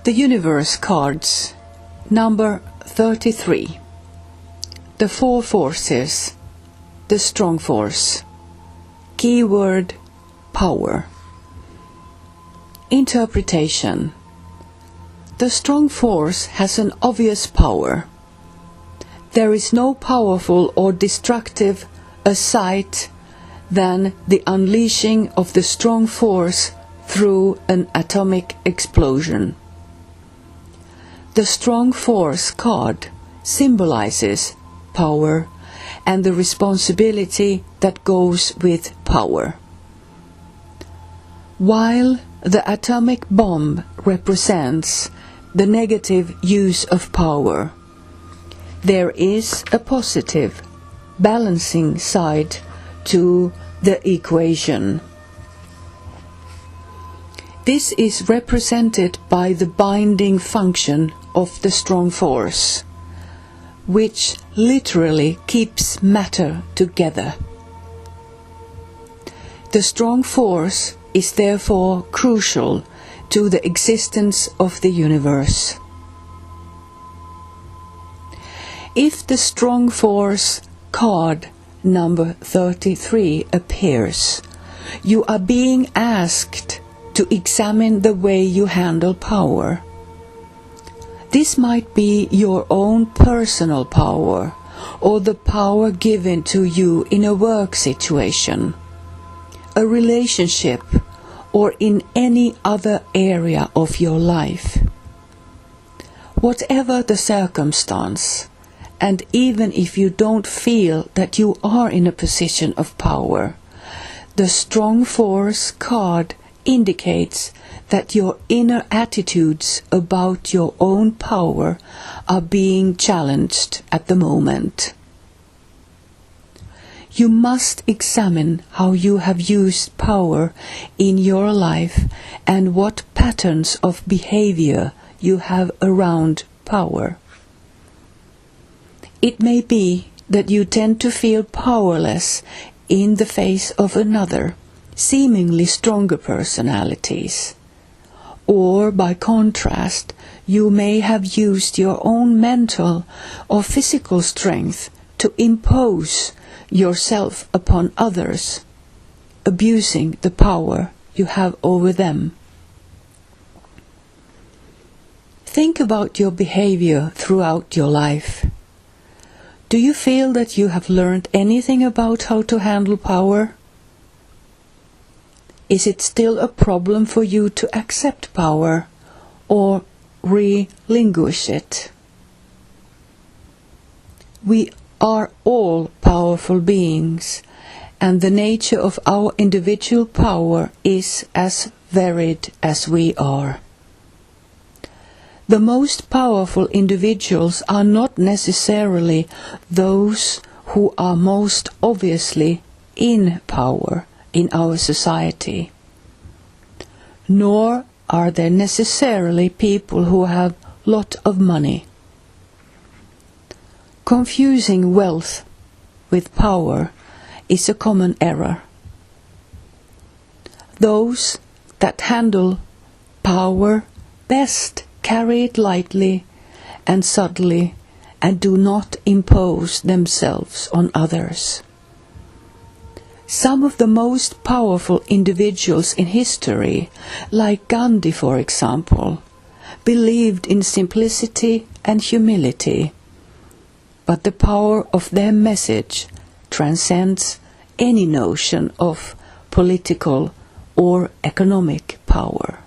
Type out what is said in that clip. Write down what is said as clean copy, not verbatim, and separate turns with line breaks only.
The Universe cards, number 33. The four forces, the strong force. Keyword, power. Interpretation. The strong force has an obvious power. There is no powerful or destructive a sight than the unleashing of the strong force through an atomic explosion. The strong force card symbolizes power and the responsibility that goes with power. While the atomic bomb represents the negative use of power, there is a positive, balancing side to the equation. This is represented by the binding function of the strong force, which literally keeps matter together. The strong force is therefore crucial to the existence of the universe. If the strong force card number 33 appears, you are being asked to examine the way you handle power. This might be your own personal power, or the power given to you in a work situation, a relationship, or in any other area of your life. Whatever the circumstance, and even if you don't feel that you are in a position of power, the strong force card indicates that your inner attitudes about your own power are being challenged at the moment. You must examine how you have used power in your life and what patterns of behavior you have around power. It may be that you tend to feel powerless in the face of another, seemingly stronger personalities. Or, by contrast, you may have used your own mental or physical strength to impose yourself upon others, abusing the power you have over them. Think about your behavior throughout your life. Do you feel that you have learned anything about how to handle power? Is it still a problem for you to accept power or relinquish it? We are all powerful beings, and the nature of our individual power is as varied as we are. The most powerful individuals are not necessarily those who are most obviously in power in our society, nor are there necessarily people who have a lot of money. Confusing wealth with power is a common error. Those that handle power best carry it lightly and subtly and do not impose themselves on others. Some of the most powerful individuals in history, like Gandhi for example, believed in simplicity and humility, but the power of their message transcends any notion of political or economic power.